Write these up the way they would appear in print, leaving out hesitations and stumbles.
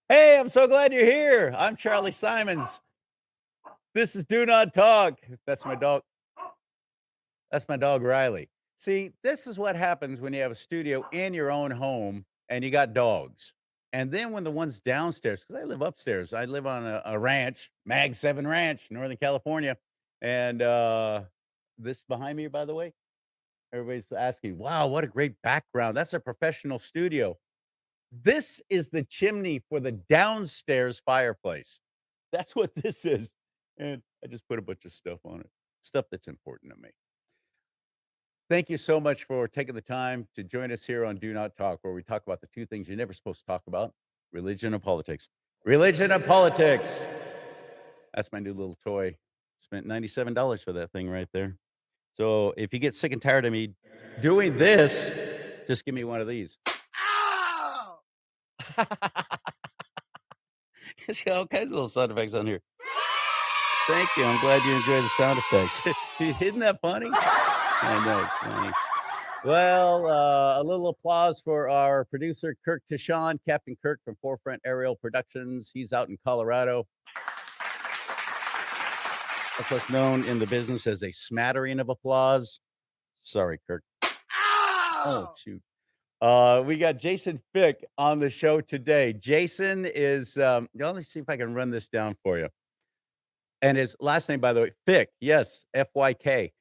Hey, I'm so glad you're here. I'm Charlie Simons. This is Do Not Talk. That's my dog. That's my dog, Riley. See, this is what happens when you have a studio in your own home and you got dogs. And then when the ones downstairs, because I live upstairs, I live on a ranch, Mag 7 Ranch, Northern California. And this behind me, by the way, everybody's asking, wow, what a great background. That's a professional studio. This is the chimney for the downstairs fireplace. That's what this is, and I just put a bunch of stuff on it, stuff that's important to me. Thank you so much for taking the time to join us here on Do Not Talk, where we talk about the two things you're never supposed to talk about: religion and politics. Religion and politics. That's my new little toy. Spent $97 for that thing right there. So if you get sick and tired of me doing this, just give me one of these. It's got all kinds of little sound effects on here. Thank you. I'm glad you enjoy the sound effects. Isn't that funny? I know it's funny. Well, a little applause for our producer, Kirk Tishon, Captain Kirk from Forefront Aerial Productions. He's out in Colorado. That's what's known in the business as a smattering of applause. Sorry, Kirk. Oh, shoot. We got Jason Fick on the show today. Jason is, let me see if I can run this down for you. And his last name, by the way, Fick. Yes, F-Y-K.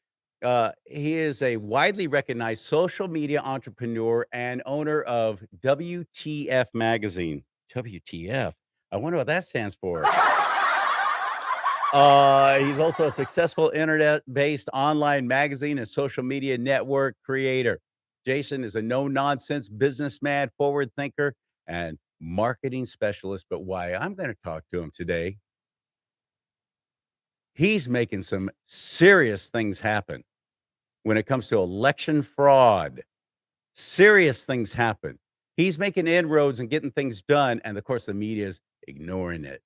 He is a widely recognized social media entrepreneur and owner of WTF Magazine. WTF? I wonder what that stands for. He's also a successful internet-based online magazine and social media network creator. Jason is a no-nonsense businessman, forward thinker, and marketing specialist. But why I'm going to talk to him today, he's making some serious things happen when it comes to election fraud. Serious things happen. He's making inroads and getting things done. And of course, the media is ignoring it.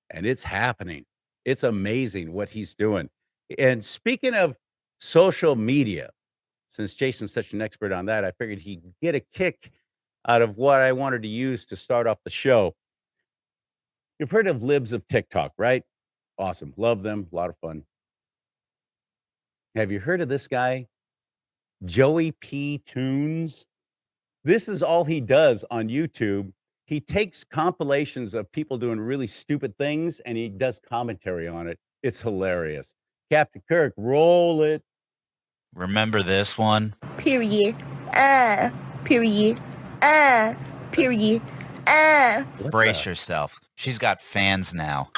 And it's happening. It's amazing what he's doing. And speaking of social media, since Jason's such an expert on that, I figured he'd get a kick out of what I wanted to use to start off the show. You've heard of libs of TikTok, right? Awesome. Love them. A lot of fun. Have you heard of this guy, Joey P. Tunes? This is all he does on YouTube. He takes compilations of people doing really stupid things and he does commentary on it. It's hilarious. Captain Kirk, roll it. Remember this one? Period. Period. Period. Brace yourself. She's got fans now.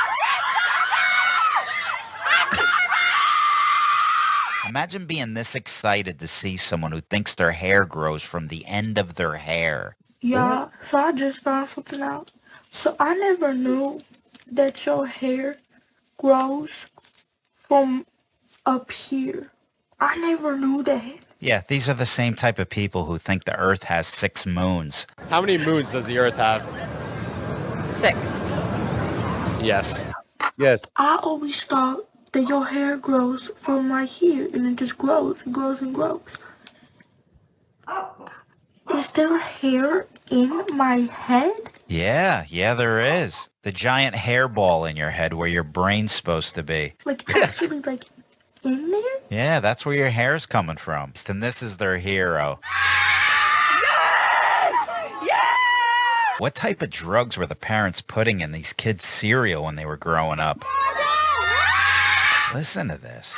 Imagine being this excited to see someone who thinks their hair grows from the end of their hair. Yeah, so I just found something out. So I never knew that your hair grows from up here. I never knew that. Yeah, these are the same type of people who think the Earth has 6 moons. How many moons does the Earth have? 6. Yes. Yes. I always thought that your hair grows from right here, and it just grows and grows and grows. Is there hair in my head? Yeah, there is. The giant hairball in your head where your brain's supposed to be. Like, actually, like, in there? Yeah, that's where your hair's coming from. And this is their hero. Yes! What type of drugs were the parents putting in these kids' cereal when they were growing up? Listen to this.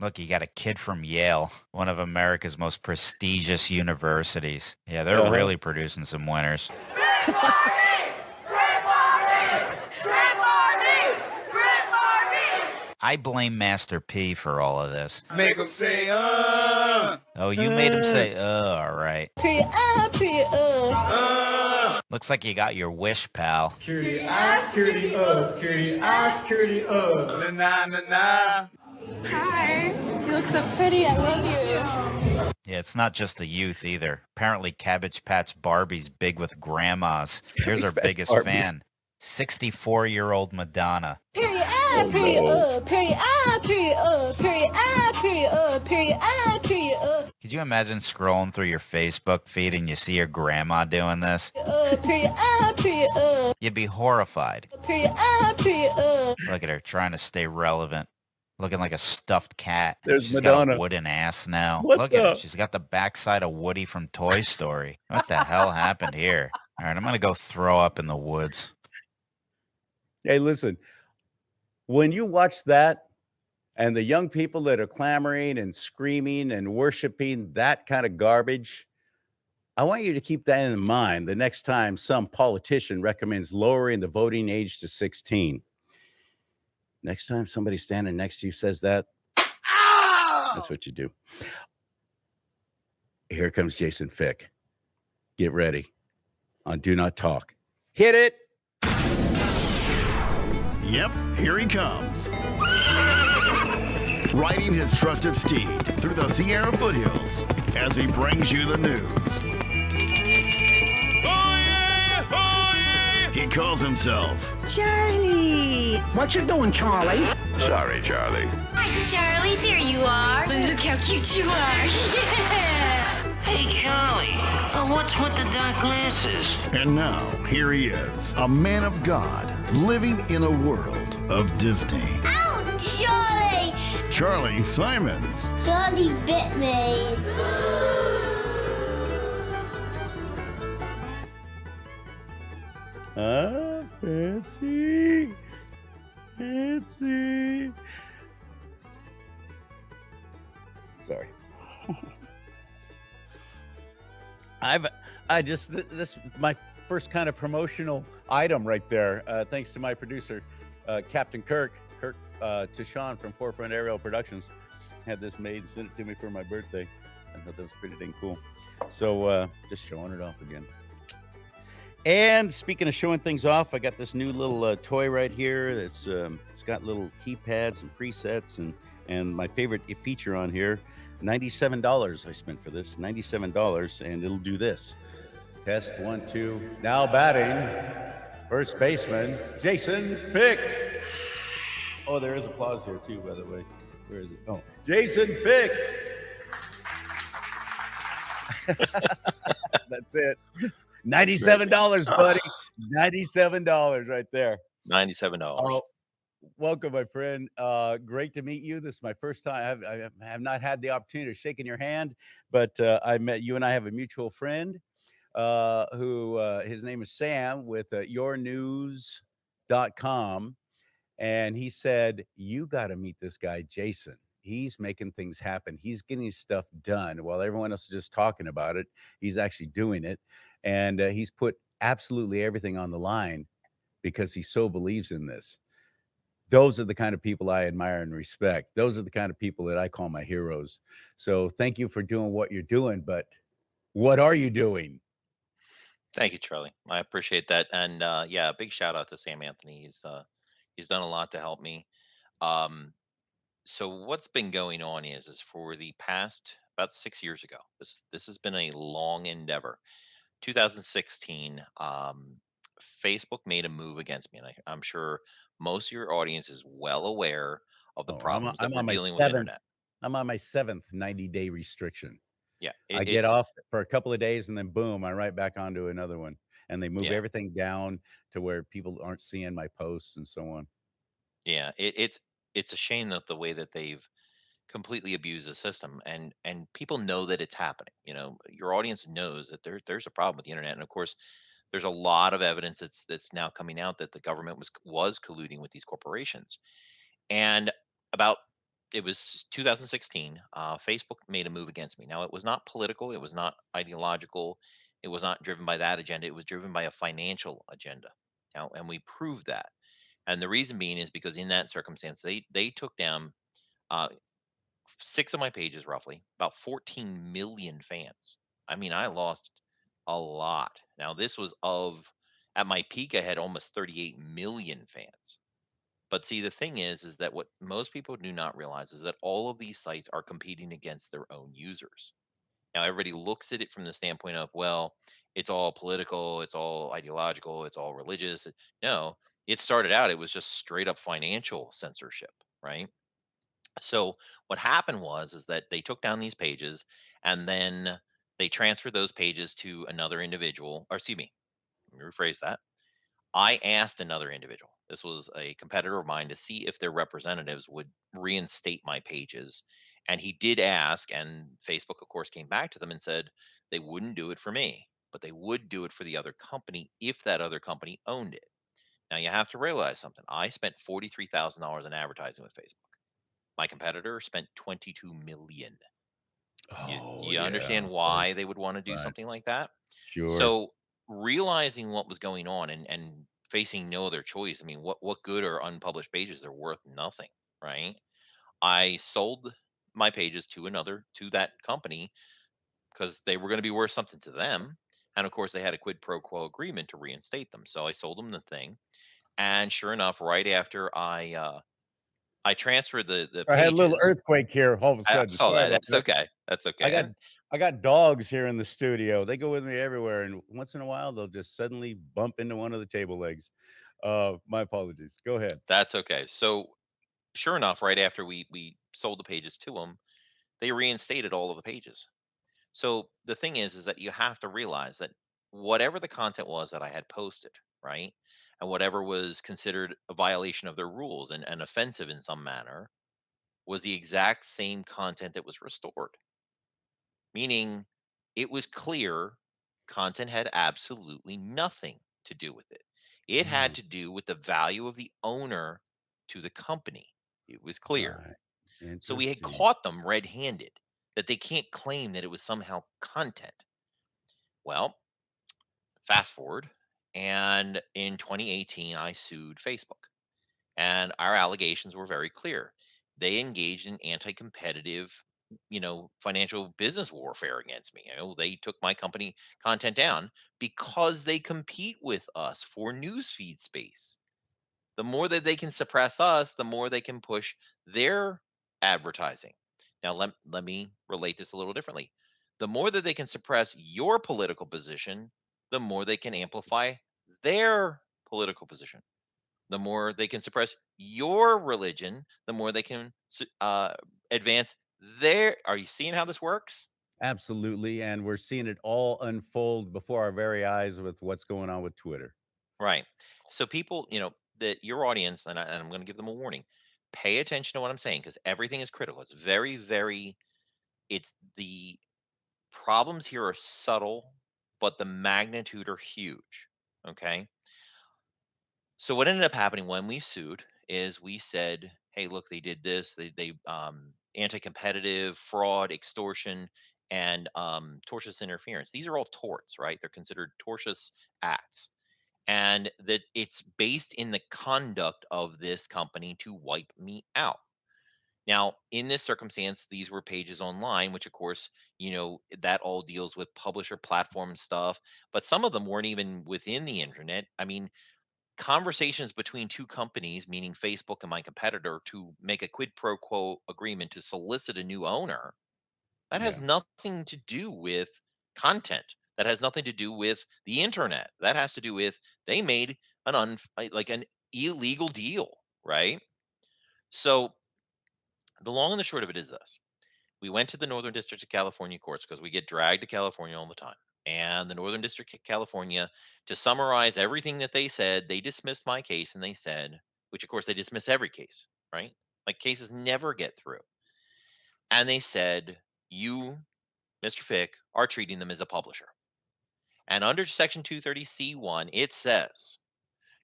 Look, you got a kid from Yale, one of America's most prestigious universities. Yeah, they're really producing some winners. I blame Master P for all of this. Make them say, Oh, you made him say, all right. Period. Looks like you got your wish, pal. Security, security, security, na-na-na. Hi. You look so pretty. I love you. Yeah, it's not just the youth either. Apparently Cabbage Patch Barbie's big with grandmas. Here's our biggest fan, 64-year-old Madonna. Period. Period. Period. Period. Period. Period. Period. Period. Could you imagine scrolling through your Facebook feed and you see your grandma doing this? You'd be horrified. Look at her trying to stay relevant. Looking like a stuffed cat. There's She's got a Madonna. wooden ass now. What Look at her. the? She's got the backside of Woody from Toy Story. What the hell happened here? All right, I'm going to go throw up in the woods. Hey, listen, when you watch that and the young people that are clamoring and screaming and worshiping that kind of garbage, I want you to keep that in mind the next time some politician recommends lowering the voting age to 16. Next time somebody standing next to you says that, that's what you do. Here comes Jason Fick. Get ready on Do Not Talk. Hit it. Yep, here he comes. Riding his trusted steed through the Sierra foothills as he brings you the news. He calls himself Charlie. What you doing, Charlie? Sorry, Charlie. Hi, Charlie. There you are. Look how cute you are. Yeah. Hey, Charlie. What's with the dark glasses? And now, here he is, a man of God, living in a world of Disney. Ow, Charlie! Charlie Simons. Charlie bit me. Fancy. Fancy. Sorry. This my first kind of promotional item right there. Thanks to my producer, Captain Kirk to Sean from Forefront Aerial Productions. Had this made and sent it to me for my birthday. I thought that was pretty dang cool. So just showing it off again. And speaking of showing things off, I got this new little toy right here. It's got little keypads and presets and my favorite feature on here. $97 I spent for this. $97, and it'll do this. Test 1, 2. Now batting, first baseman Jason Fick. Oh, there is applause here too, by the way. Where is it? Oh, Jason Fick. That's it. $97, buddy. $97 right there. $97. Oh, welcome, my friend. Great to meet you. This is my first time. I have not had the opportunity of shaking your hand, but I met you, and I have a mutual friend who his name is Sam with yournews.com. And he said, you got to meet this guy, Jason. He's making things happen. He's getting stuff done while everyone else is just talking about it. He's actually doing it. And he's put absolutely everything on the line because he so believes in this. Those are the kind of people I admire and respect. Those are the kind of people that I call my heroes. So thank you for doing what you're doing. But what are you doing? Thank you, Charlie. I appreciate that. And yeah, big shout out to Sam Anthony. He's done a lot to help me. So what's been going on is for the past about 6 years ago. This has been a long endeavor. 2016, Facebook made a move against me, and I'm sure most of your audience is well aware of the problems that we're dealing with internet. I'm on my 7th 90-day restriction. Yeah, I get off for a couple of days, and then boom, I'm right back onto another one. And they move everything down to where people aren't seeing my posts and so on. Yeah, it's a shame that the way that they've completely abused the system, and people know that it's happening. You know, your audience knows that there's a problem with the internet, and of course, there's a lot of evidence that's now coming out that the government was colluding with these corporations. And about it was 2016, Facebook made a move against me. Now, it was not political, it was not ideological, it was not driven by that agenda. It was driven by a financial agenda. Now, and we proved that. And the reason being is because in that circumstance, they took down uh, 6 of my pages, roughly about 14 million fans. I mean, I lost a lot. Now, this was at my peak, I had almost 38 million fans. But see, the thing is that what most people do not realize is that all of these sites are competing against their own users. Now, everybody looks at it from the standpoint of, well, it's all political, it's all ideological, it's all religious. No, it started out, it was just straight up financial censorship, right? So what happened was is that they took down these pages, And then they transferred those pages to another individual, or excuse me, let me rephrase that. I asked another individual, this was a competitor of mine, to see if their representatives would reinstate my pages. And he did ask, and Facebook, of course, came back to them and said they wouldn't do it for me, but they would do it for the other company if that other company owned it. Now, you have to realize something. I spent $43,000 in advertising with Facebook. My competitor spent 22 million. You, Oh, you yeah. understand why they would want to do Right. something like that? Sure. So realizing what was going on and facing no other choice. I mean, what good are unpublished pages? They're worth nothing, right? I sold my pages to that company because they were going to be worth something to them. And of course, they had a quid pro quo agreement to reinstate them. So I sold them the thing. And sure enough, right after I transferred the I had a little pages, earthquake here all of a I sudden. saw Sorry that. about That's that. okay. That's I okay. got And I got dogs here in the studio. They go with me everywhere, and once in a while, they'll just suddenly bump into one of the table legs. My apologies. Go ahead. that's okay. So sure enough, right after we sold the pages to them, they reinstated all of the pages. So the thing is that you have to realize that whatever the content was that I had posted, right, and whatever was considered a violation of their rules and offensive in some manner, was the exact same content that was restored. Meaning, it was clear content had absolutely nothing to do with it. It had Oh, to do with the value of the owner to the company. It was clear. right. So we had Interesting. caught them red handed that they can't claim that it was somehow content. Well, fast forward, and in 2018, I sued Facebook. And our allegations were very clear. They engaged in anti-competitive, financial business warfare against me. They took my company content down because they compete with us for newsfeed space. The more that they can suppress us, the more they can push their advertising. Now, let me relate this a little differently. The more that they can suppress your political position, the more they can amplify their political position. The more they can suppress your religion, the more they can advance their. Are you seeing how this works? Absolutely, and we're seeing it all unfold before our very eyes with what's going on with Twitter. Right. So people, that your audience, and I'm going to give them a warning. Pay attention to what I'm saying because everything is critical. It's very, very. It's the problems here are subtle, but the magnitude are huge. Okay. So what ended up happening when we sued is we said, "Hey, look, they did this. They anti-competitive, fraud, extortion, and tortious interference. These are all torts, right? They're considered tortious acts, and that it's based in the conduct of this company to wipe me out." Now, in this circumstance, these were pages online, which of course, that all deals with publisher platform stuff, but some of them weren't even within the internet. I mean, conversations between two companies, meaning Facebook and my competitor, to make a quid pro quo agreement to solicit a new owner, that has Yeah, nothing to do with content. That has nothing to do with the internet. That has to do with they made like an illegal deal, right? So the long and the short of it is this. We went to the Northern District of California courts because we get dragged to California all the time. And the Northern District of California, to summarize everything that they said, they dismissed my case and they said, which of course they dismiss every case, right? Like cases never get through. And they said, you, Mr. Fick, are treating them as a publisher. And under Section 230C1, it says,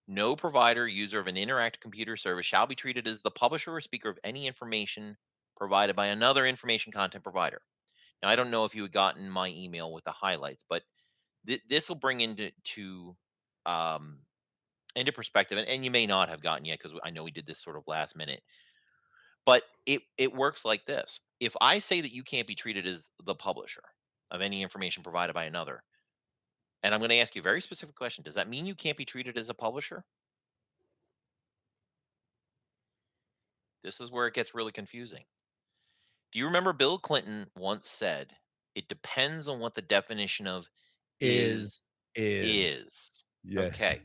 no provider, user of an interactive computer service shall be treated as the publisher or speaker of any information provided by another information content provider. Now, I don't know if you had gotten my email with the highlights, but this will bring um, into perspective, and you may not have gotten yet because I know we did this sort of last minute. But it works like this: if I say that you can't be treated as the publisher of any information provided by another, and I'm going to ask you a very specific question, does that mean you can't be treated as a publisher? This is where it gets really confusing. Do you remember Bill Clinton once said, "It depends on what the definition of is is is. is." Yes. Okay.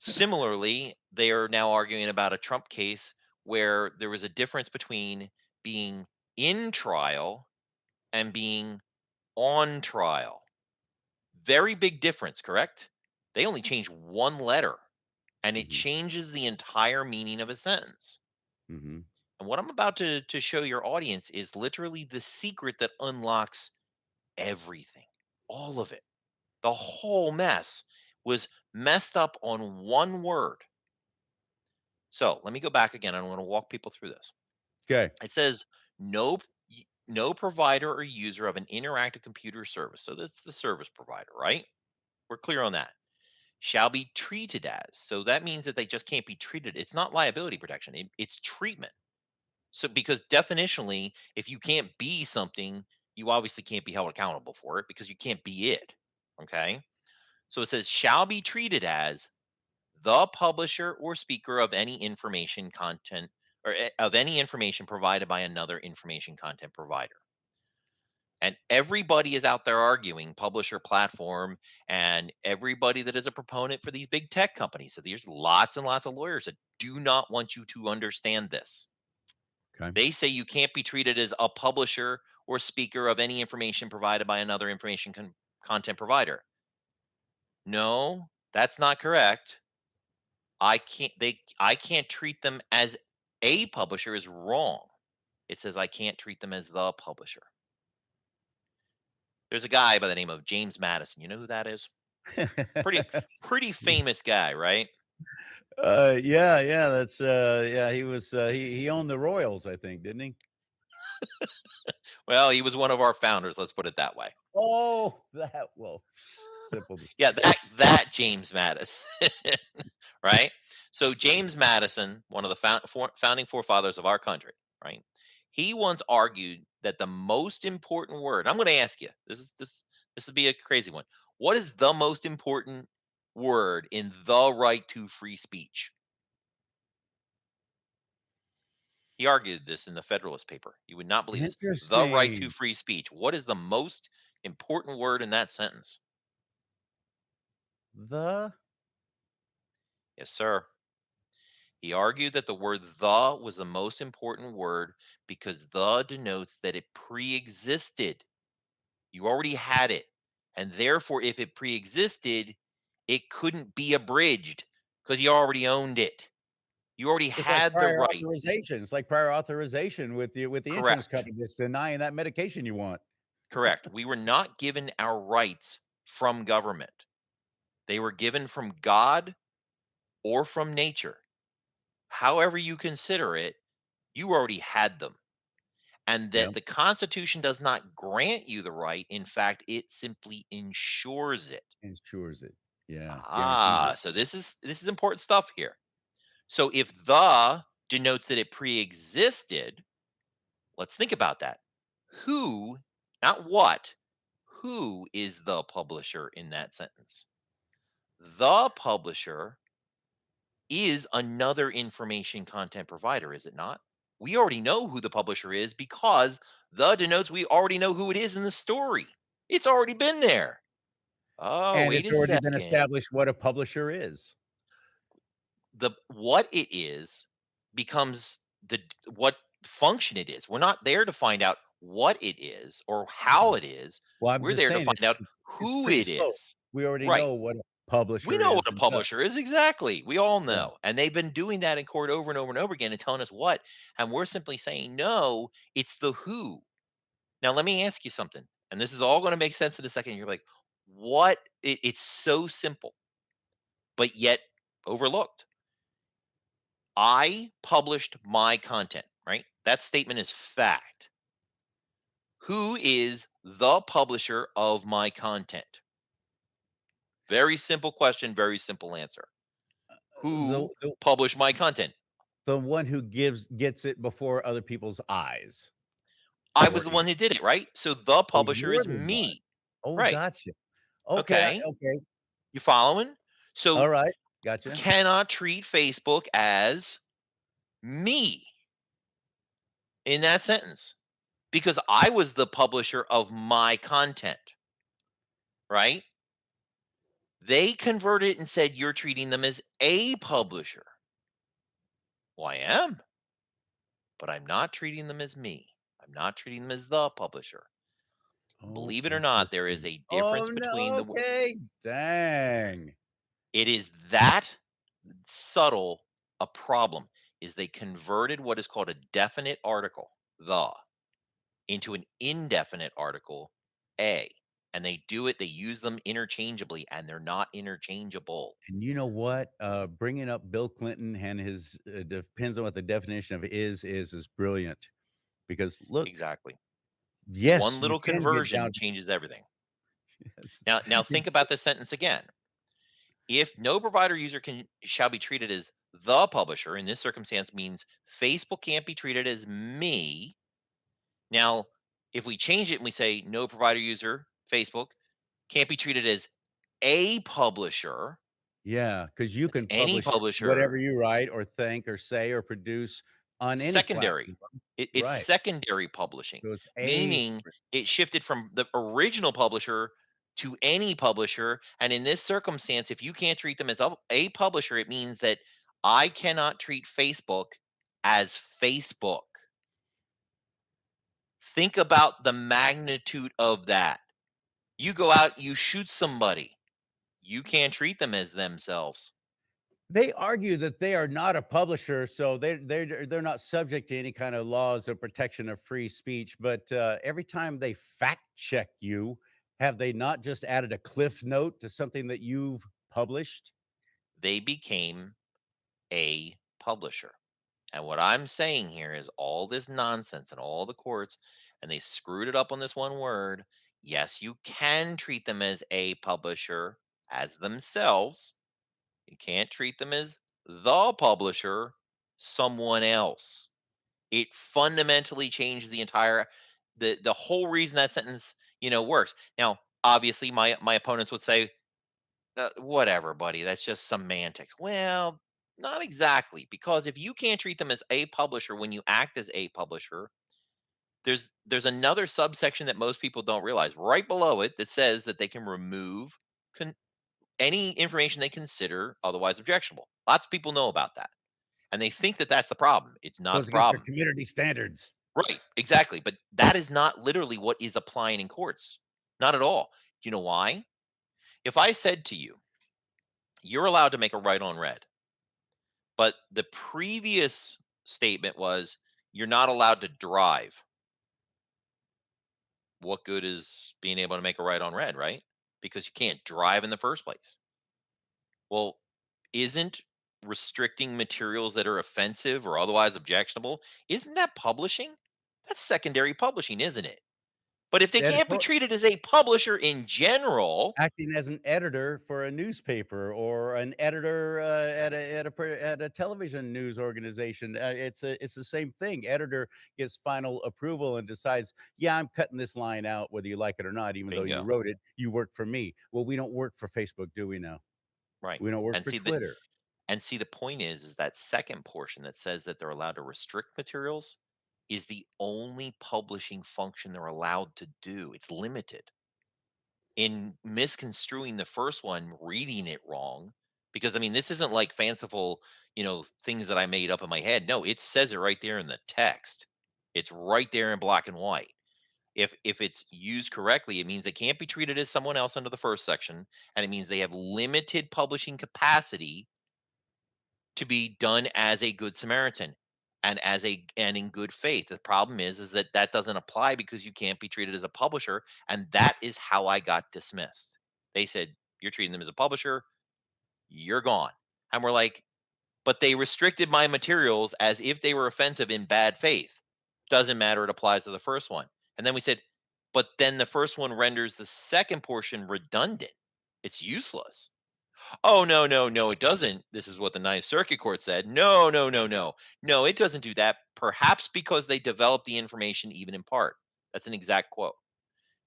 Similarly, they are now arguing about a Trump case where there was a difference between being in trial and being on trial. Very big difference, correct? They only change one letter and it Mhm. changes the entire meaning of a sentence. Mhm. And what I'm about to show your audience is literally the secret that unlocks everything, all of it. The whole mess was messed up on one word. So let me go back again. I'm going to walk people through this. Okay. It says no no provider or user of an interactive computer service. So that's the service provider, right? We're clear on that. Shall be treated as. So that means that they just can't be treated. It's not liability protection. It's treatment. So because definitionally, if you can't be something, you obviously can't be held accountable for it because you can't be it. Okay? So it says shall be treated as the publisher or speaker of any information content or of any information provided by another information content provider. And everybody is out there arguing publisher platform and everybody that is a proponent for these big tech companies. So there's lots and lots of lawyers that do not want you to understand this. Okay. They say you can't be treated as a publisher or speaker of any information provided by another information content provider. No, that's not correct. I can't treat them as a publisher is wrong. It says I can't treat them as the publisher. There's a guy by the name of James Madison. You know who that is? Pretty famous guy, right? Yeah, yeah, that's yeah, he was he owned the Royals, I think, didn't he? Well, he was one of our founders, let's put it that way. Oh, that well, simple Yeah, mistake. that James Madison. Right? So James Madison, one of the founding forefathers of our country, right? He once argued that the most important word. I'm going to ask you. This would be a crazy one. What is the most important word in the right to free speech? He argued this in the Federalist paper. You would not believe this. The right to Interesting. free speech. What is the most important word in that sentence? The Yes, sir. He argued that the word the was the most important word because the denotes that it pre existed. You already had it. And therefore, if it pre existed, it couldn't be abridged because you already owned it. You already it's like had the prior right. authorization. It's like prior authorization with the insurance Correct. company that's denying that medication you want. Correct. We were not given our rights from government, they were given from God or from nature. However, you consider it, you already had them. And Yeah, that the Constitution does not grant you the right. In fact, it simply ensures it. ensures it. Yeah, guarantees it. So this is important stuff here. So if the denotes that it pre-existed, let's think about that. Who, not what, who is the publisher in that sentence? The publisher is another information content provider, is it not? We already know who the publisher is because the denotes we already know who it is in the story. It's already been there. Oh, And wait it's a already been second. established what a publisher is. The what it is becomes the what function it is. We're not there to find out what it is or how Mhm. it is. Well, I'm We're just there to saying find out it's who it predisposed. is. We already Right. know what a We publisher know what is a and does. publisher is exactly. We all Yeah. know. And they've been doing that in court over and over and over again and telling us what. And we're simply saying, no, it's the who. Now, let me ask you something. And this is all going to make sense in a second. You're like, what? It's so simple, but yet overlooked. I published my content, right? That statement is fact. Who is the publisher of my content? Very simple question, very simple answer. The Who the published my content? the one who gets it before other people's eyes I was or the one ears. who did it, right? So the Oh, publisher you're is the one. me. Oh, Right. gotcha. Okay, Okay. okay. You following? So Alright. you Gotcha. cannot treat Facebook as me in that sentence because I was the publisher of my content, right? They converted and said you're treating them as a publisher. Well, I am, but I'm not treating them as me. I'm not treating them as the publisher. Oh, Believe it or not, there is interesting. a Oh, difference between no, okay. Dang. it is that subtle a problem is they converted what is called a definite article, the, into an indefinite article, a. And they use them interchangeably, and they're not interchangeable. And you know what? Bringing up Bill Clinton and his depends on what the definition of is brilliant because look, Exactly. yes, One you little can get conversion down to changes everything. yes. Now think about this sentence again. If no provider user can shall be treated as the publisher, in this circumstance means Facebook can't be treated as me. Now, if we change it and we say no provider user, Facebook can't be treated as a publisher, Yeah, because you it's can any publish whatever publisher, you write or think or say or produce on any secondary. platform. It's Right. secondary publishing, So it's a meaning it shifted from the original publisher to any publisher. And in this circumstance, if you can't treat them as a publisher, it means that I cannot treat Facebook as Facebook. Think about the magnitude of that. You go out, you shoot somebody, you can't treat them as themselves. they argue that they are not a publisher, so they're not subject to any kind of laws of protection of free speech. But every time they fact check you, have they not just added a cliff note to something that you've published? They became a publisher. And what I'm saying here is all this nonsense and all the courts, and they screwed it up on this one word. Yes, you can treat them as a publisher, as themselves. You can't treat them as the publisher, someone else. It fundamentally changed the entire the whole reason that sentence, works. Now, obviously, my opponents would say, whatever, buddy. That's just semantics. Well, not exactly, because if you can't treat them as a publisher when you act as a publisher, there's another subsection that most people don't realize right below it that says that they can remove con- any information they consider otherwise objectionable. Lots of people know about that, and they think that that's the problem. It's not Goes the against their problem. community standards. Right, exactly. But that is not literally what is applying in courts. Not at all. Do you know why? If I said to you, you're allowed to make a right on red, but the previous statement was you're not allowed to drive. What good is being able to make a right on red, right? Because you can't drive in the first place. Well, isn't restricting materials that are offensive or otherwise objectionable, isn't that publishing? That's secondary publishing, isn't it? But if they can't be Editor treated as a publisher in general, acting as an editor for a newspaper or an editor at a television news organization. It's the same thing. Editor gets final approval and decides, yeah, I'm cutting this line out whether you like it or not, even though you bingo. wrote it. You work for me. Well, we don't work for Facebook, do we now? Right. We don't work And for see the Twitter. point is that second portion that says that they're allowed to restrict materials is the only publishing function they're allowed to do. It's limited. In misconstruing the first one, reading it wrong, because I mean, this isn't like fanciful, things that I made up in my head. No, it says it right there in the text. It's right there in black and white. If it's used correctly, it means they can't be treated as someone else under the first section, and it means they have limited publishing capacity to be done as a good Samaritan and in good faith. The problem is that that doesn't apply because you can't be treated as a publisher, and that is how I got dismissed. They said you're treating them as a publisher, you're gone, and we're like, but they restricted my materials as if they were offensive in bad faith. Doesn't matter; it applies to the first one. And then we said, but then the first one renders the second portion redundant. It's useless. Oh, no, no, no, it doesn't. This is what the Ninth Circuit Court said. No, no, no, no. No, it doesn't do that. Perhaps because they developed the information even in part. That's an exact quote.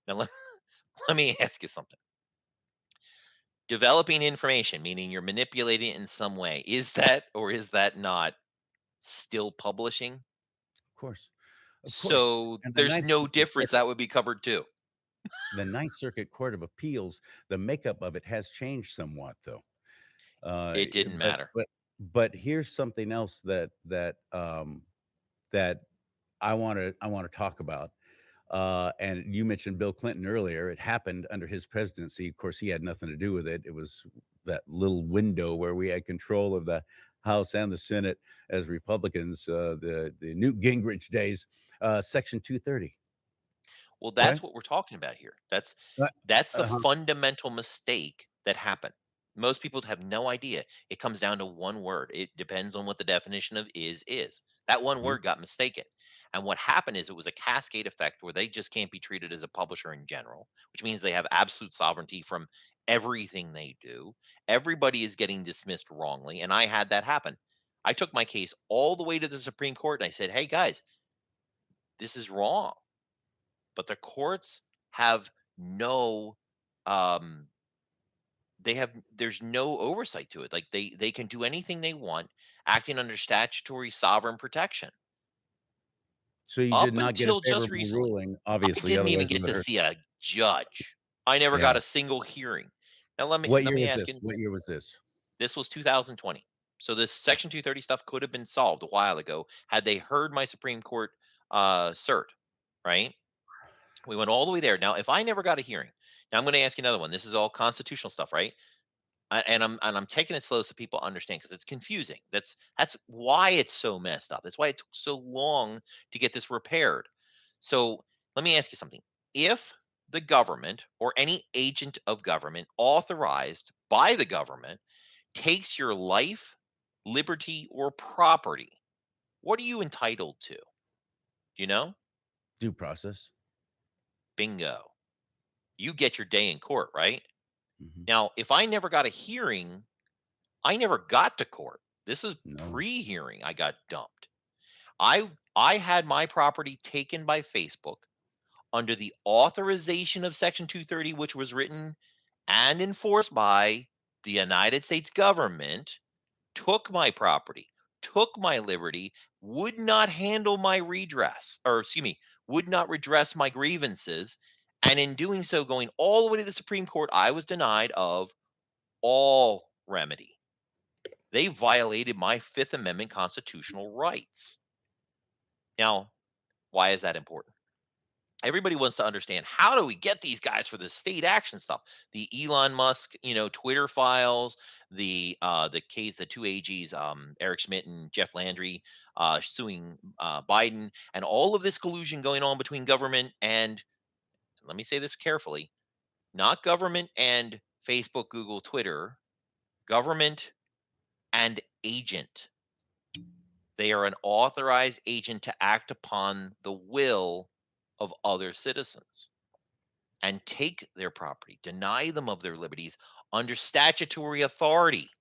Now, let me ask you something. Developing information, meaning you're manipulating it in some way, is that or is that not still publishing? Of course. Of course. So And there's no difference. That would be covered too. The Ninth Circuit Court of Appeals, the makeup of it has changed somewhat, though. It Eh, didn't matter. but here's something else that I wanna talk about. And you mentioned Bill Clinton earlier. It happened under his presidency. Of course, he had nothing to do with it. It was that little window where we had control of the House and the Senate as Republicans, the Newt Gingrich days, Section 230. Well, Okay. that's what we're talking about here. That's Uh, that's the uh-huh. fundamental mistake that happened. Most people have no idea. It comes down to one word. It depends on what the definition of is. That one Mhm. word got mistaken. And what happened is it was a cascade effect where they just can't be treated as a publisher in general, which means they have absolute sovereignty from everything they do. Everybody is getting dismissed wrongly. And I had that happen. I took my case all the way to the Supreme Court and I said, hey, guys, this is wrong, but the courts have no um there's no oversight to it. Like they can do anything they want, acting under statutory sovereign protection. So you did Up not get a until just favorable recently, ruling, I obviously, didn't even otherwise you get would to have heard. see a judge. I never Yeah. got a single hearing. Now let me What let year me was ask this? you, What year was this? this was 2020. So this Section 230 stuff could have been solved a while ago had they heard my Supreme Court cert, right? We went all the way there. Now, if I never got a hearing, now I'm going to ask you another one. This is all constitutional stuff, right? And I'm taking it slow so people understand because it's confusing. That's why it's so messed up. That's why it took so long to get this repaired. So let me ask you something. If the government or any agent of government authorized by the government takes your life, liberty, or property, what are you entitled to? Do you know? Due process. Bingo. You get your day in court, right? Mhm. Now, if I never got a hearing, I never got to court. This is No. pre-hearing. I got dumped. I had my property taken by Facebook under the authorization of Section 230, which was written and enforced by the United States government, took my property, took my liberty, would not handle my redress, or excuse me, would not redress my grievances. And in doing so, going all the way to the Supreme Court, I was denied of all remedy. They violated my Fifth Amendment constitutional rights. Now, why is that important? Everybody wants to understand, how do we get these guys for the state action stuff? The Elon Musk, Twitter files, the case, the two AGs, Eric Schmidt and Jeff Landry, suing Biden, and all of this collusion going on between government and, let me say this carefully, not government and Facebook, Google, Twitter, government and agent. They are an authorized agent to act upon the will of other citizens and take their property, deny them of their liberties under statutory authority.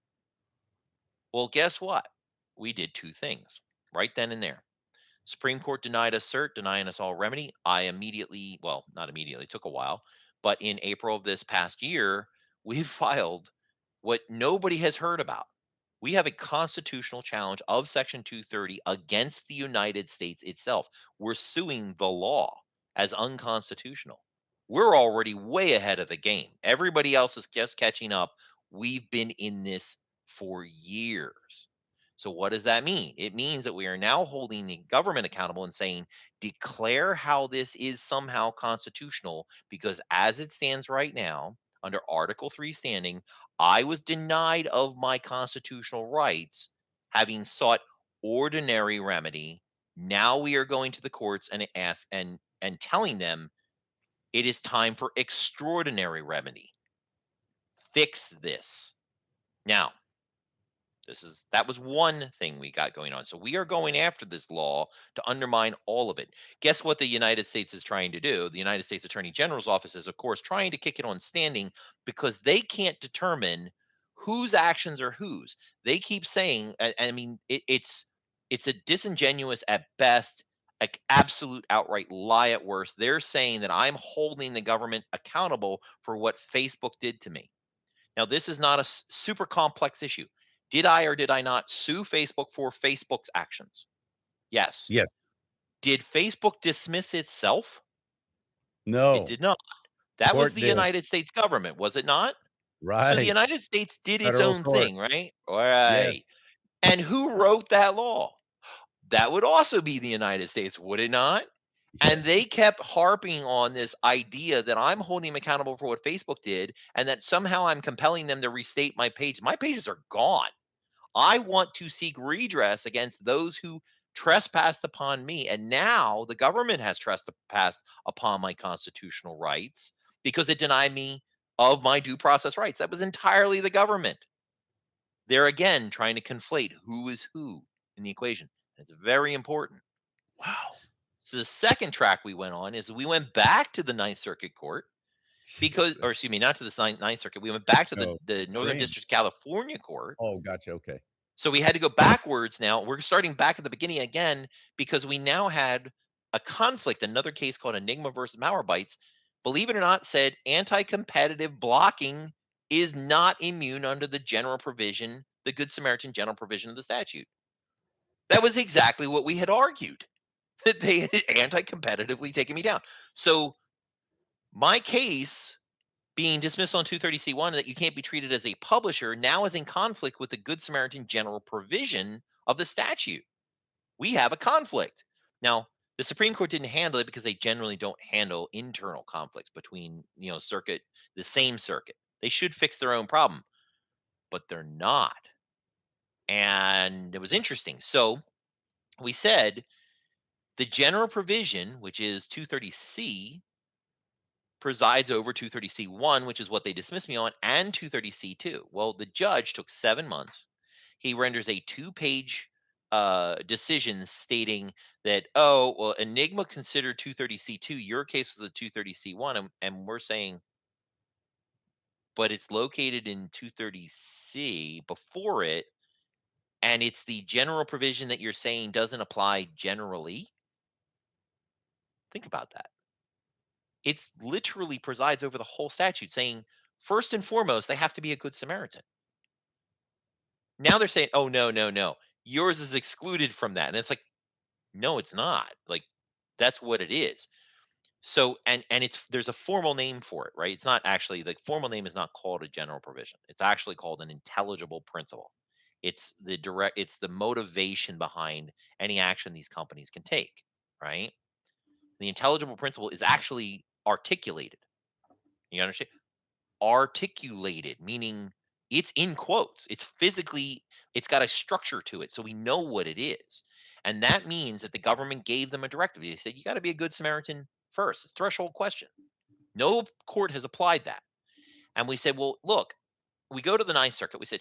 Well, guess what? We did two things right then and there. Supreme Court denied us cert, denying us all remedy. I immediately, well, not immediately, it took a while, but in April of this past year, we filed what nobody has heard about. We have a constitutional challenge of Section 230 against the United States itself. We're suing the law as unconstitutional. We're already way ahead of the game. Everybody else is just catching up. We've been in this for years. So, what does that mean? It means that we are now holding the government accountable and saying, declare how this is somehow constitutional, because as it stands right now, under Article 3 standing, I was denied of my constitutional rights, having sought ordinary remedy. Now we are going to the courts and ask and telling them it is time for extraordinary remedy. Fix this. Now, that was one thing we got going on. So we are going after this law to undermine all of it. Guess what the United States is trying to do? The United States Attorney General's office is, of course, trying to kick it on standing because they can't determine whose actions are whose. They keep saying, I mean, it's a disingenuous at best, like absolute outright lie at worst. They're saying that I'm holding the government accountable for what Facebook did to me. Now, this is not a super complex issue. Did I or did I not sue Facebook for Facebook's actions? Yes. Yes. Did Facebook dismiss itself? It No. did not. That was Court the did. United States government, was it not? So the Right. United States did its Federal own court. thing, right? All right. Yes. And who wrote that law? That would also be the United States, would it not? And they Yes. kept harping on this idea that I'm holding them accountable for what Facebook did, and that somehow I'm compelling them to restate my page. My pages are gone. I want to seek redress against those who trespassed upon me. And now the government has trespassed upon my constitutional rights because it denied me of my due process rights. That was entirely the government. They're again trying to conflate who is who in the equation. It's very important. Wow. So the second track we went on is we went back to the Ninth Circuit Court because, or Jesus. excuse me, not to the Ninth Circuit. We went back to No, the Northern Supreme. District of California Court. Oh, gotcha. Okay. So we had to go backwards now. We're starting back at the beginning again because we now had a conflict. Another case called Enigma versus Malwarebytes, believe it or not, said anti-competitive blocking is not immune under the general provision, the Good Samaritan general provision of the statute. That was exactly what we had argued, that they had anti-competitively taken me down. So my case being dismissed on 230C1 that you can't be treated as a publisher now is in conflict with the Good Samaritan general provision of the statute. We have a conflict. Now, the Supreme Court didn't handle it because they generally don't handle internal conflicts between, circuit, the same circuit. They should fix their own problem, but they're not. And it was interesting. So we said the general provision, which is 230C, presides over 230C1, which is what they dismissed me on, and 230C2. Well, the judge took 7 months. He renders a 2-page decision stating that, oh, well, Enigma considered 230C2. Your case was a 230C1. And we're saying, but it's located in 230C before it. And it's the general provision that you're saying doesn't apply generally. Think about that. It's literally presides over the whole statute, saying first and foremost, they have to be a good Samaritan. Now they're saying, oh, no, no, no. Yours is excluded from that. And it's like, no, it's not. Like, that's what it is. So, and it's, there's a formal name for it, right? It's not actually, the formal name is not called a general provision. It's actually called an intelligible principle. It's it's the motivation behind any action these companies can take, right? The intelligible principle is actually articulated. You understand? Articulated, meaning it's in quotes. It's physically, it's got a structure to it. So we know what it is. And that means that the government gave them a directive. They said, you got to be a good Samaritan first. It's a threshold question. No court has applied that. And we said, well, look, we go to the Ninth Circuit. We said,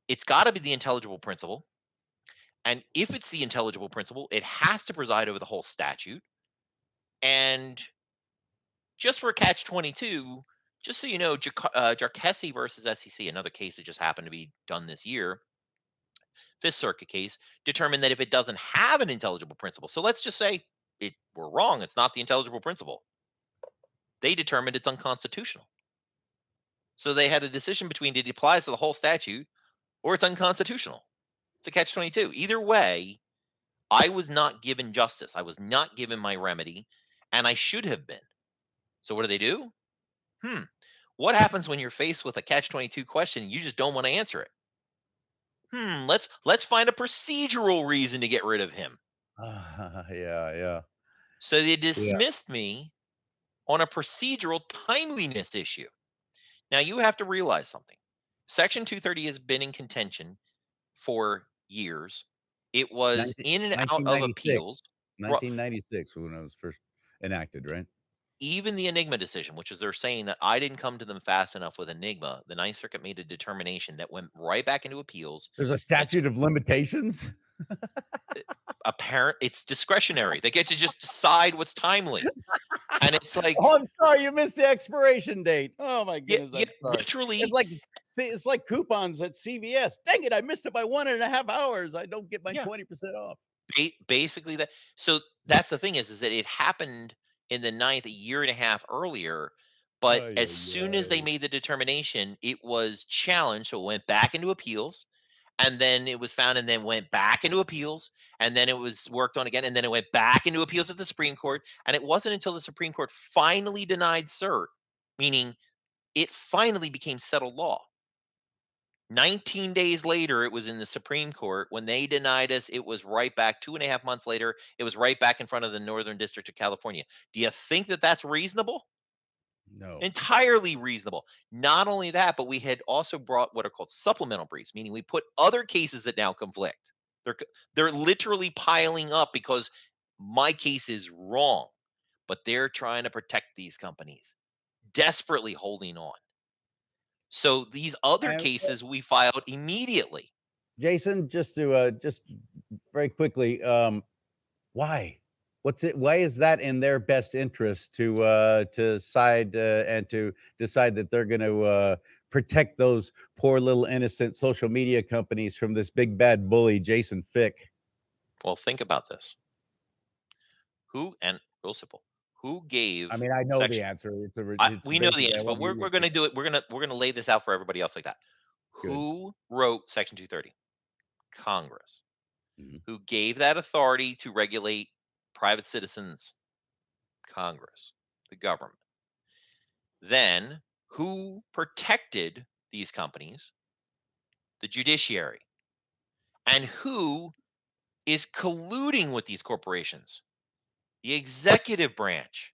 it's got to be the intelligible principle. And if it's the intelligible principle, it has to preside over the whole statute. And just for catch 22, just so you know, Jarkesi versus SEC, another case that just happened to be done this year, Fifth Circuit case, determined that if it doesn't have an intelligible principle, so let's just say we're wrong, it's not the intelligible principle. They determined it's unconstitutional. So they had a decision between it applies to the whole statute or it's unconstitutional. It's a catch 22. Either way, I was not given justice. I was not given my remedy, and I should have been. So what do? What happens when you're faced with a catch-22 question and you just don't want to answer it? Let's find a procedural reason to get rid of him. Yeah. So they dismissed me on a procedural timeliness issue. Now you have to realize something. Section 230 has been in contention for years. It was in and out of 1996. appeals. 1996 when it was first enacted, right? Even the Enigma decision, which is they're saying that I didn't come to them fast enough with Enigma, the Ninth Circuit made a determination that went right back into appeals. There's a statute of limitations. It's discretionary. They get to just decide what's timely, and it's like, oh, I'm sorry, you missed the expiration date. Oh my goodness, I'm sorry. Literally, it's like coupons at CVS. Dang it, I missed it by 1.5 hours. I don't get my 20% off. Basically, that. So that's the thing is that it happened in the ninth a year and a half earlier. But as soon as they made the determination, it was challenged. So it went back into appeals, and then it was found, and then went back into appeals, and then it was worked on again, and then it went back into appeals at the Supreme Court. And it wasn't until the Supreme Court finally denied cert, meaning it finally became settled law. 19 days later, it was in the Supreme Court. When they denied us, it was right back. 2.5 months later, it was right back in front of the Northern District of California. Do you think that that's reasonable? No. Entirely reasonable. Not only that, but we had also brought what are called supplemental briefs, meaning we put other cases that now conflict. They're literally piling up because my case is wrong, but they're trying to protect these companies, desperately holding on. So these other And cases we filed immediately. Jason, just very quickly, why? What's it? Why is that in their best interest to side and to decide that they're going to protect those poor little innocent social media companies from this big bad bully, Jason Fick? Well, think about this. Who, and real simple, who I gave mean, I know the section? answer. It's We know the basically I answer, but want to hear we're your going to take. do it. We're gonna lay this out for everybody else like that. Good. Who wrote Section 230? Congress. Mhm. Who gave that authority to regulate private citizens? Congress, the government. Then who protected these companies? The judiciary. And who is colluding with these corporations? The executive branch.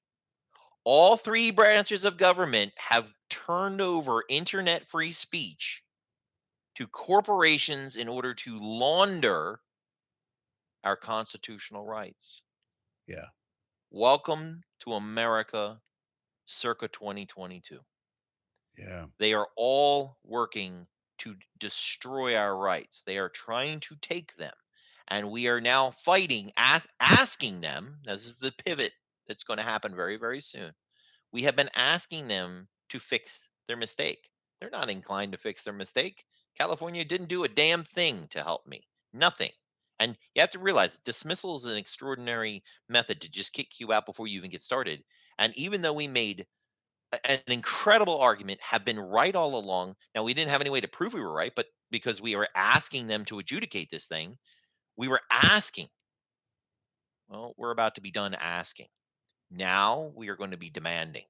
All three branches of government have turned over internet free speech to corporations in order to launder our constitutional rights. Yeah. Welcome to America circa 2022. Yeah. They are all working to destroy our rights. They are trying to take them. And we are now fighting, asking them. Now, this is the pivot that's going to happen very, very soon. We have been asking them to fix their mistake. They're not inclined to fix their mistake. California didn't do a damn thing to help me. Nothing. And you have to realize dismissal is an extraordinary method to just kick you out before you even get started. And even though we made an incredible argument, have been right all along. Now, we didn't have any way to prove we were right, but because we were asking them to adjudicate this thing, we were asking. Well, we're about to be done asking. Now we are going to be demanding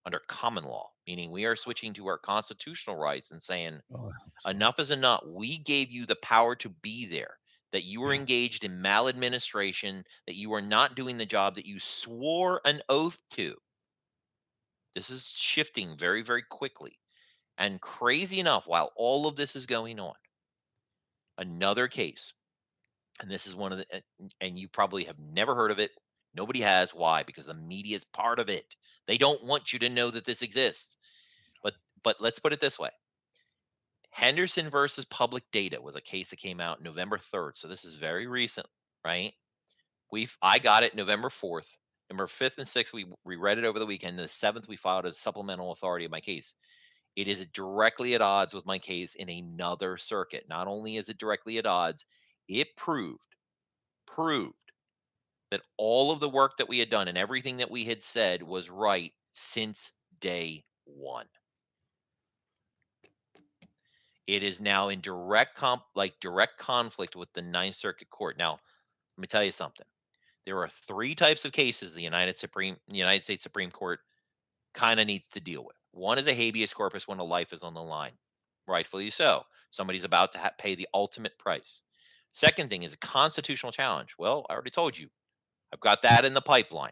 under common law, meaning we are switching to our constitutional rights and saying, Oh, I hope so. enough is enough. We gave you the power to be there, that you were Yeah. engaged in maladministration, that you are not doing the job that you swore an oath to. This is shifting very, very quickly. And crazy enough, while all of this is going on, another case, and this is one of the, and you probably have never heard of it. Nobody has. Why? Because the media is part of it. They don't want you to know that this exists. But let's put it this way. Henderson versus Public Data was a case that came out November 3rd. So this is very recent, right? I got it November 4th. November 5th and 6th, we read it over the weekend. The 7th, we filed a supplemental authority of my case. It is directly at odds with my case in another circuit. Not only is it directly at odds, it proved that all of the work that we had done and everything that we had said was right since day one. It is now in direct conflict with the Ninth Circuit Court. Now, let me tell you something. There are three types of cases the United States Supreme Court kind of needs to deal with. One is a habeas corpus when a life is on the line, rightfully so. Somebody's about to pay the ultimate price. Second thing is a constitutional challenge. Well, I already told you, I've got that in the pipeline.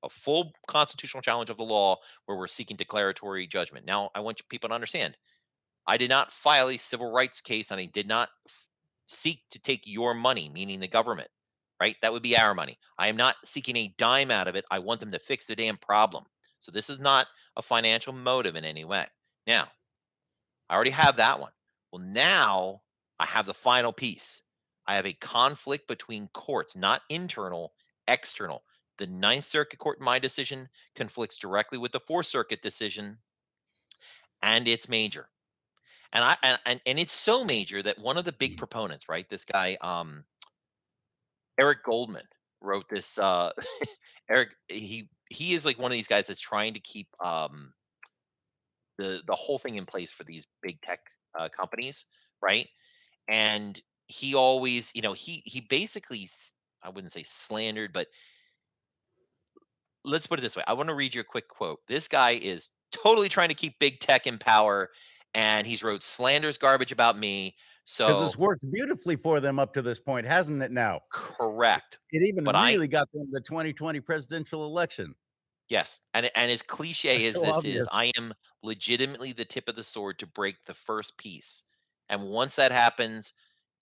A full constitutional challenge of the law where we're seeking declaratory judgment. Now, I want people to understand I did not file a civil rights case and I did not seek to take your money, meaning the government, right? That would be our money. I am not seeking a dime out of it. I want them to fix the damn problem. So this is not a financial motive in any way. Now, I already have that one. Well, now I have the final piece. I have a conflict between courts, not internal, external. The Ninth Circuit Court in my decision conflicts directly with the Fourth Circuit decision, and it's major. And and it's so major that one of the big proponents, right? This guy, Eric Goldman, wrote this. Eric, he is like one of these guys that's trying to keep the whole thing in place for these big tech companies, right? And he always, he basically, I wouldn't say slandered, but let's put it this way. I want to read you a quick quote. This guy is totally trying to keep big tech in power, and he's wrote slanderous garbage about me. Because So it's worked beautifully for them up to this point, hasn't it now? correct. It even But I really got them the 2020 presidential election. Yes, and as cliche That's as so this is, obvious. I am legitimately the tip of the sword to break the first piece. And once that happens,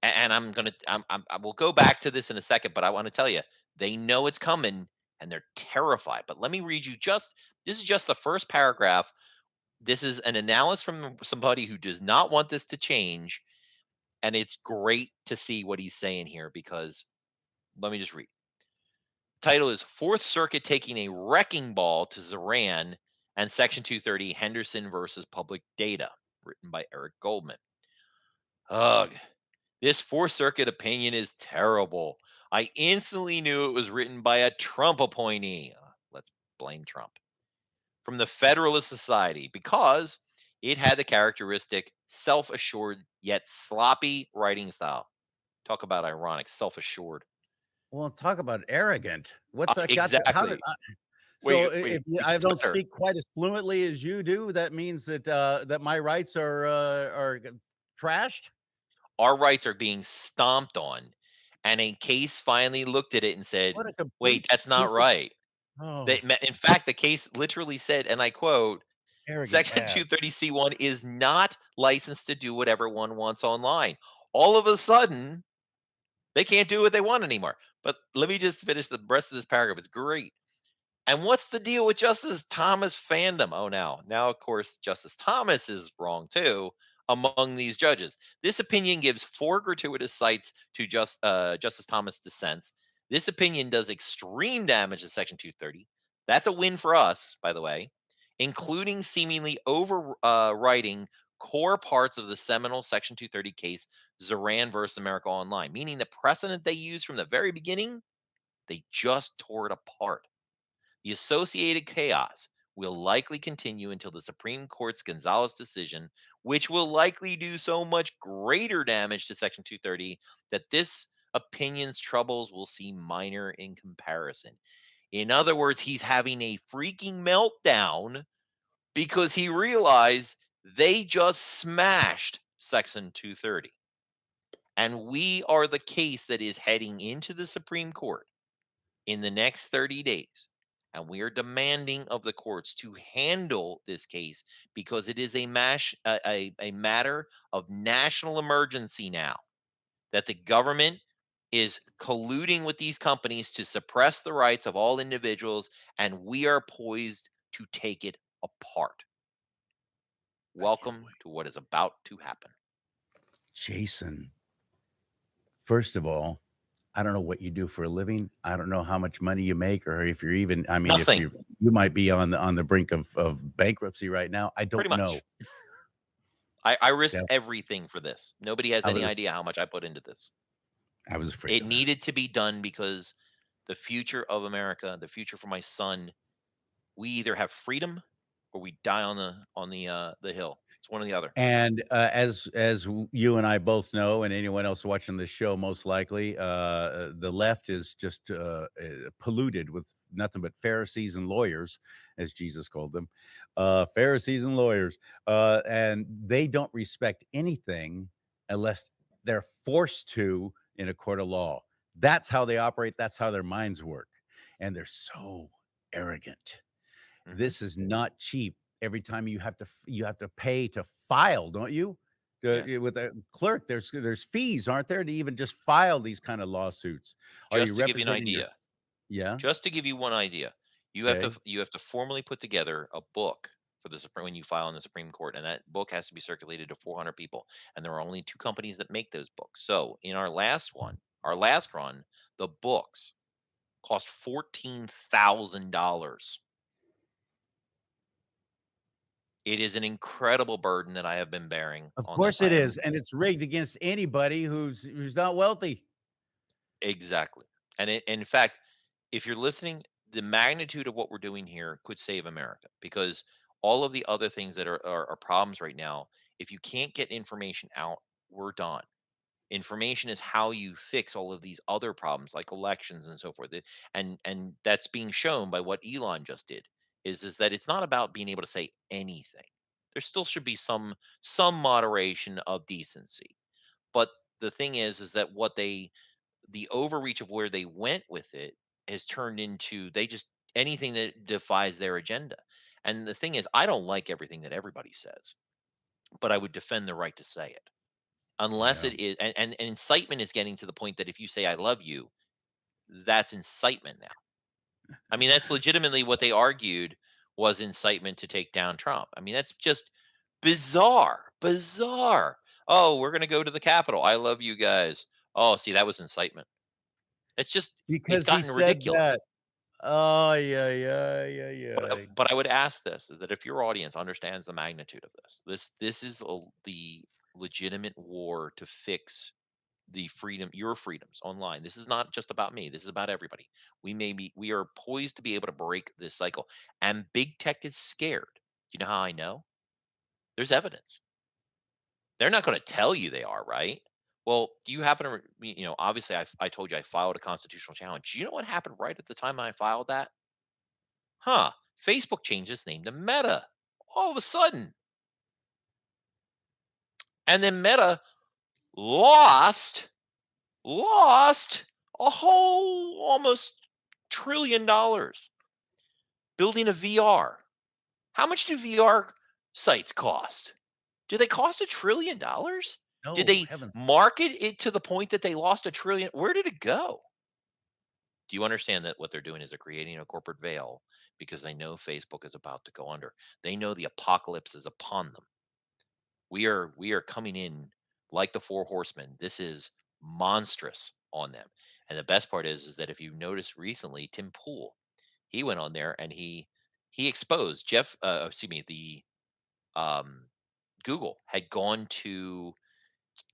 and I'm gonna, I will go back to this in a second, but I want to tell you, they know it's coming and they're terrified. But let me read you just this is just the first paragraph. This is an analysis from somebody who does not want this to change, and it's great to see what he's saying here because let me just read. Title is Fourth Circuit taking a wrecking ball to Zaran and Section 230 Henderson versus Public Data, written by Eric Goldman. Ugh, this Fourth Circuit opinion is terrible. I instantly knew it was written by a Trump appointee. Let's blame Trump. From the Federalist Society because it had the characteristic self assured yet sloppy writing style. Talk about ironic, self assured. Well, talk about arrogant. What's that got to how did Exactly. so Wait, if it I gets don't better. speak quite as fluently as you do, that means that that my rights are trashed? Our rights are being stomped on. And a case finally looked at it and said, What a complete wait, that's not stupid right. oh, In fact, the case literally said, and I quote, arrogant Section ass. 230C1 is not licensed to do whatever one wants online. All of a sudden, they can't do what they want anymore. But let me just finish the rest of this paragraph. It's great. And what's the deal with Justice Thomas fandom? Oh, now, of course, Justice Thomas is wrong too among these judges. This opinion gives four gratuitous cites to Justice Thomas dissents. This opinion does extreme damage to Section 230. That's a win for us, by the way, including seemingly overwriting core parts of the seminal Section 230 case, Zaran versus America Online, meaning the precedent they used from the very beginning, they just tore it apart. The associated chaos will likely continue until the Supreme Court's Gonzalez decision, which will likely do so much greater damage to Section 230 that this opinion's troubles will seem minor in comparison. In other words, he's having a freaking meltdown because he realized they just smashed Section 230. And we are the case that is heading into the Supreme Court in the next 30 days. And we are demanding of the courts to handle this case because it is a matter of national emergency now that the government is colluding with these companies to suppress the rights of all individuals, and we are poised to take it apart. I can't Welcome wait. to what is about to happen. Jason, first of all, I don't know what you do for a living. I don't know how much money you make or if you're even I mean, if Nothing, you might be on the brink of bankruptcy right now. I pretty don't know. much. I See, risked everything for this. Nobody has I any was idea how much I put into this. I was afraid It of that. needed to be done because the future of America, the future for my son, we either have freedom or we die on the hill. It's one or the other. And, you and I both know, and anyone else watching this show most likely, the left is just, polluted with nothing but Pharisees and lawyers, as Jesus called them, Pharisees and lawyers, and they don't respect anything unless they're forced to in a court of law. That's how they operate, that's how their minds work, and they're so arrogant. Hmm. This is not cheap. Every time you have to pay to file, don't you? Yes. With a clerk, there's fees, aren't there, to even just file these kind of lawsuits? Are you Just to give you an representing your idea, yeah? just to give you one idea, Okay. you have to formally put together a book for the Supreme when you file in the Supreme Court, and that book has to be circulated to 400 people. And there are only two companies that make those books. So in our last run, the books cost $14,000. It is an incredible burden that I have been bearing Of on this. course I it is, am and it's rigged against anybody who's not wealthy. exactly. And in fact, if you're listening, the magnitude of what we're doing here could save America because all of the other things that are problems right now, if you can't get information out, we're done. Information is how you fix all of these other problems like elections and so forth. And that's being shown by what Elon just did is that it's not about being able to say anything. There still should be some moderation of decency. But the thing is that the overreach of where they went with it has turned into they just anything that defies their agenda. And the thing is, I don't like everything that everybody says, but I would defend the right to say it. Unless Yeah. it is and incitement is getting to the point that if you say I love you, that's incitement now. I mean, that's legitimately what they argued was incitement to take down Trump. I mean, that's just bizarre. Bizarre. Oh, we're going to go to the Capitol. I love you guys. Oh, see, that was incitement. It's Because he gotten said ridiculous. that. Oh, yeah, yeah, yeah, yeah. But I would ask this is that if your audience understands the magnitude of this is the legitimate war to fix your freedoms online. This is not just about me. This is about everybody. We are poised to be able to break this cycle. And big tech is scared. Do you know how I know? There's evidence. They're not going to tell you they are, right? Well, do you happen to, obviously I told you I filed a constitutional challenge. Do you know what happened right at the time I filed that? Huh. Facebook changed its name to Meta all of a sudden. And then Meta lost lost a whole almost $1 trillion building a VR. How much do VR sites cost? Do they cost $1 trillion? Did No, they heavens. market it to the point that they lost a trillion? Where did it go? Do you understand that what they're doing is they're creating a corporate veil because they know Facebook is about to go under? They know the apocalypse is upon them. We are coming in like the four horsemen. This is monstrous on them. And the best part is that if you notice recently, Tim Pool, he went on there and he exposed excuse me, the um, Google had gone to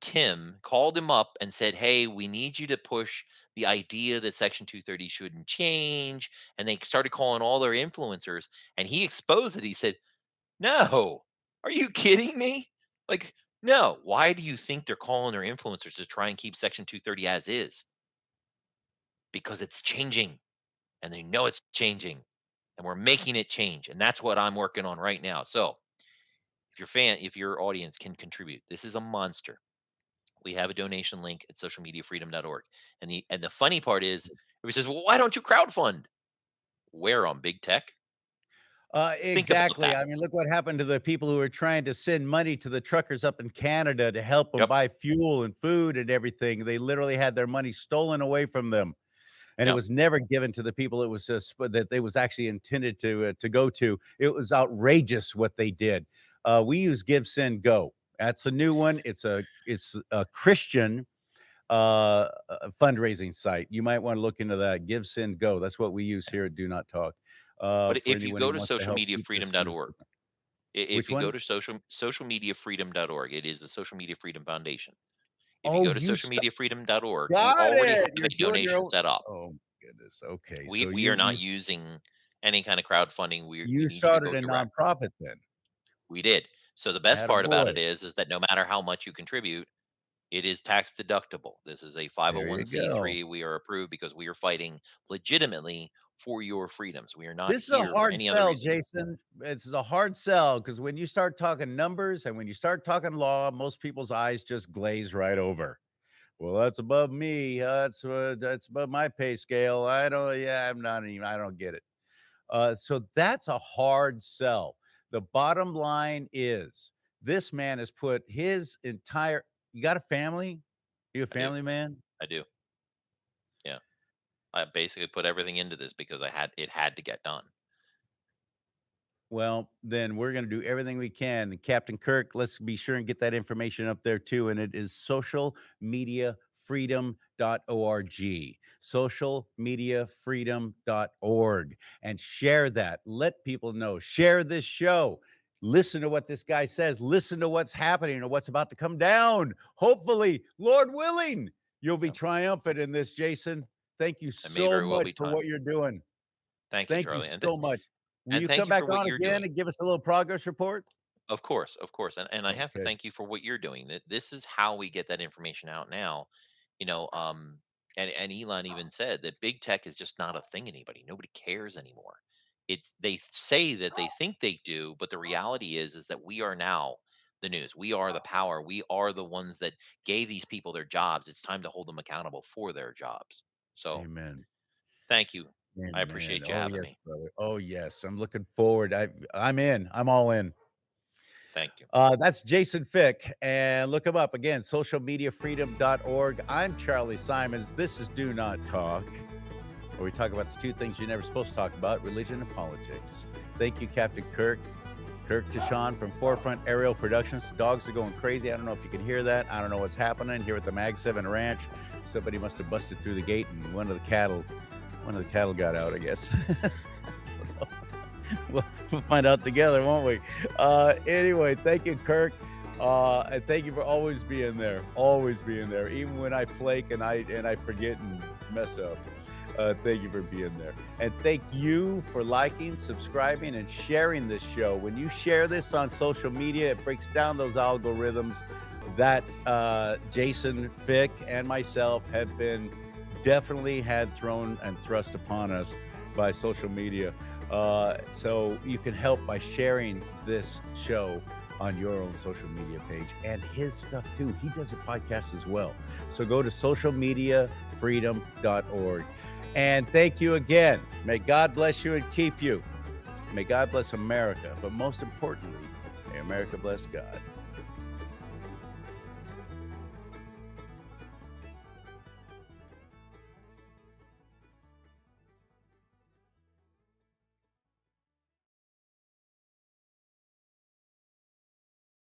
Tim, called him up and said, "Hey, we need you to push the idea that Section 230 shouldn't change." And they started calling all their influencers, and he exposed it. He said, "No, are you kidding me? Like, no. Why do you think they're calling their influencers to try and keep Section 230 as is? Because it's changing, and they know it's changing, and we're making it change, and that's what I'm working on right now." So, if your audience can contribute, this is a monster. We have a donation link at socialmediafreedom.org. And the funny part is, everybody says, "Well, why don't you crowdfund?" Where on big tech? Think about Exactly. that. I mean, look what happened to the people who were trying to send money to the truckers up in Canada to help them Yep. buy fuel and food and everything. They literally had their money stolen away from them, and it Yep. was never given to the people it was that they was actually intended to go to. It was outrageous what they did. We use Give, Send, Go. That's a new one. It's a Christian fundraising site. You might want to look into that. Give, Send, Go. That's what we use here at Do Not Talk. But For if you anyone who go to wants to help keep this news socialmediafreedom.org, moving. if Which you go one? to socialmediafreedom.org, it is the Social Media Freedom Foundation. If you Oh, go to you socialmediafreedom.org, we got already it. have You're a doing your donation own. set up. Oh, goodness. Okay. We So we you are not you using any kind of crowdfunding. We you need you to started go a direct. nonprofit then. We did. So the best part about it Attaboy. is that no matter how much you contribute, it is tax deductible. This is a There you go. 501c3. We are approved because we are fighting legitimately for your freedoms. We are not This is a here for hard any other sell, reason. Jason. This is a hard sell because when you start talking numbers and when you start talking law, most people's eyes just glaze right over. Well, that's above me. That's above my pay scale. I don't. Yeah, I'm not even. I don't get it. So that's a hard sell. The bottom line is this man has put his entire. You got a family? You a I do. family man? I do. Yeah. I basically put everything into this because it had to get done. Well, then we're going to do everything we can. And Captain Kirk, let's be sure and get that information up there too. And it is socialmediafreedom.org. Socialmediafreedom.org. And share that. Let people know. Share this show. Listen to what this guy says. Listen to what's happening or what's about to come down. Hopefully, Lord willing, you'll be Yeah. triumphant in this, Jason. Thank you I may so very well much be for time. what you're doing. Thank you, Thank you Charlie. so much. Will And you thank come you for back what on you're again doing. and give us a little progress report? Of course, of course. And I have to Okay. thank you for what you're doing. This is how we get that information out now. You know, and Elon even said that big tech is just not a thing anybody. Nobody cares anymore. they say that they think they do, but the reality is that we are now the news. We are the power. We are the ones that gave these people their jobs. It's time to hold them accountable for their jobs. So Amen. thank you. I Amen. appreciate you Oh having yes, me. brother. Oh yes. I'm looking forward. I'm in. I'm all in. Thank you. That's Jason Fick, and look him up again, socialmediafreedom.org. I'm Charlie Simons. This is Do Not Talk, where we talk about the two things you're never supposed to talk about, religion and politics. Thank you, Captain Kirk Deshawn from Forefront Aerial Productions. Dogs are going crazy. I don't know if you can hear that. I don't know what's happening here at the Mag 7 Ranch. Somebody must have busted through the gate, and one of the cattle got out, I guess. We'll find out together, won't we? Anyway, thank you, Kirk. And thank you for always being there, even when I flake and I forget and mess up. Thank you for being there. And thank you for liking, subscribing, and sharing this show. When you share this on social media, it breaks down those algorithms that Jason Fick and myself have been definitely had thrown and thrust upon us by social media. So you can help by sharing this show on your own social media page, and his stuff too. He does a podcast as well. So go to socialmediafreedom.org. And thank you again. May God bless you and keep you. May God bless America. But most importantly, may America bless God.